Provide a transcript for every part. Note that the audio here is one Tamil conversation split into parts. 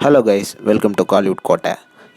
Hello guys, welcome to Kollywood கோட்டை.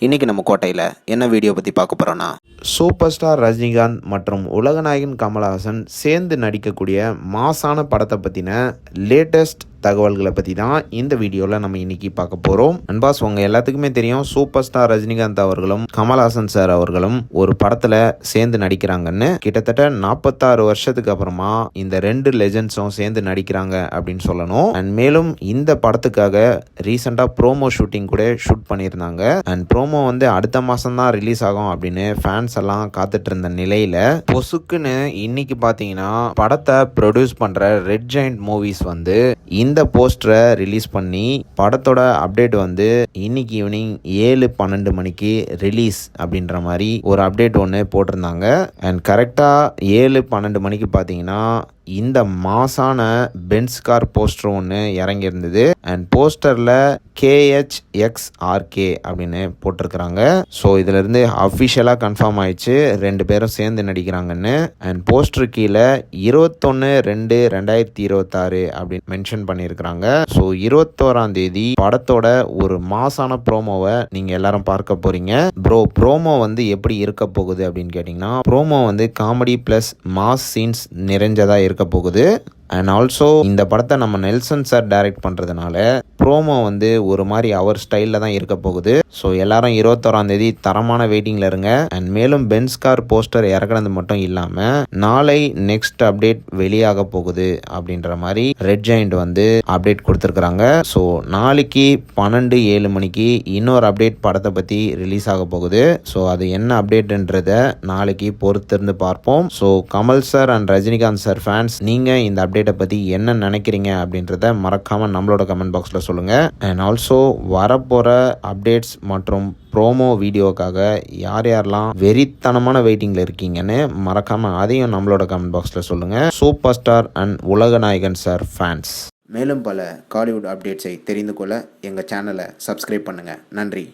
இன்றைக்கி நம்ம கோட்டையில் என்ன வீடியோ பற்றி பார்க்க போகிறோன்னா, சூப்பர் ஸ்டார் ரஜினிகாந்த் மற்றும் உலகநாயகன் கமல்ஹாசன் சேர்ந்து நடிக்கக்கூடிய மாசான படத்தை பற்றின லேட்டஸ்ட் தகவல்களை பற்றி தான் இந்த வீடியோவில் நம்ம இன்றைக்கி பார்க்க போகிறோம். அன்பாஸ், உங்கள் எல்லாத்துக்குமே தெரியும், சூப்பர் ஸ்டார் ரஜினிகாந்த் அவர்களும் கமல்ஹாசன் சார் அவர்களும் ஒரு படத்தில் சேர்ந்து நடிக்கிறாங்கன்னு. கிட்டத்தட்ட 46 வருஷத்துக்கு அப்புறமா இந்த ரெண்டு லெஜெண்ட்ஸும் சேர்ந்து நடிக்கிறாங்க அப்படின்னு சொல்லணும். அண்ட் மேலும் இந்த படத்துக்காக ரீசெண்டாக ப்ரோமோ ஷூட்டிங் கூட ஷூட் பண்ணியிருந்தாங்க. அண்ட் ப்ரோமோ வந்து அடுத்த மாதம் தான் ரிலீஸ் ஆகும் அப்படின்னு ஃபேன்ஸ் எல்லாம் காத்துட்டு இருந்த நிலையில பொசுக்குன்னு இன்னைக்கு பார்த்தீங்கன்னா படத்தை ப்ரொடியூஸ் பண்ற ரெட் ஜெயண்ட் மூவிஸ் வந்து இந்த போஸ்டரை ரிலீஸ் பண்ணி படத்தோட அப்டேட் வந்து இன்னைக்கு ஈவினிங் 7:12 மணிக்கு ரிலீஸ் அப்படின்ற மாதிரி ஒரு அப்டேட் ஒன்று போட்டிருந்தாங்க. அண்ட் கரெக்டாக 7:12 மணிக்கு பார்த்தீங்கன்னா இந்த மாசான பென்ஸ் கார் போஸ்டர் ஒன்று இறங்கியிருந்தது. அண்ட் போஸ்டரில் KHXRK அப்படின்னு போட்டிருக்கிறாங்க. ஸோ இதிலிருந்து அஃபிஷியலாக கன்ஃபார்ம் ஆயிடுச்சு ரெண்டு பேரும் சேர்ந்து நடிக்கிறாங்கன்னு. அண்ட் போஸ்டர் கீழே 21/2/2026 அப்படின்னு மென்ஷன் பண்ணியிருக்கிறாங்க. ஸோ 21ஆம் தேதி படத்தோட ஒரு மாசான ப்ரோமோவை நீங்கள் எல்லாரும் பார்க்க போறீங்க. ப்ரோமோ வந்து எப்படி இருக்க போகுது அப்படின்னு கேட்டிங்கன்னா, ப்ரோமோ வந்து காமெடி ப்ளஸ் மாஸ் சீன்ஸ் நிறைஞ்சதா இருக்க போகுது. அண்ட் ஆல்சோ இந்த படத்தை நம்ம நெல்சன் சார் டைரக்ட் பண்ணுறதுனால ப்ரோமோ வந்து ஒரு மாதிரி அவர் ஸ்டைலில் தான் இருக்க போகுது. ஸோ எல்லாரும் 21ஆம் தேதி தரமான வெயிட்டிங்கில் இருங்க. அண்ட் மேலும் பென்ஸ் கார் போஸ்டர் இறக்குனது மட்டும் இல்லாமல் நாளை நெக்ஸ்ட் அப்டேட் வெளியாக போகுது அப்படின்ற மாதிரி ரெட் ஜெயண்ட் வந்து அப்டேட் கொடுத்துருக்குறாங்க. ஸோ நாளைக்கு 12:07 மணிக்கு இன்னொரு அப்டேட் படத்தை பற்றி ரிலீஸ் ஆக போகுது. ஸோ அது என்ன அப்டேட்ன்றதை நாளைக்கு பொறுத்திருந்து பார்ப்போம். So Kamal sir and Rajinikanth sir fans, நீங்கள் இந்த அப்டேட்டை பற்றி என்ன நினைக்கிறீங்க அப்படின்றத மறக்காமல் நம்மளோட கமெண்ட் பாக்ஸில் சொல்லுங்கள். அண்ட் ஆல்சோ வரப்போகிற அப்டேட்ஸ் மற்றும் ப்ரோமோ வீடியோக்காக யார் யாரெல்லாம் வெறித்தனமான வெயிட்டிங்கில் இருக்கீங்கன்னு மறக்காமல் அதையும் நம்மளோட கமெண்ட் பாக்ஸில் சொல்லுங்கள். Super star and Ulaganayagan sir fans, மேலும் பல காலிவுட் அப்டேட்ஸை தெரிந்து கொள்ள எங்கள் சேனலை சப்ஸ்கிரைப் பண்ணுங்கள். நன்றி.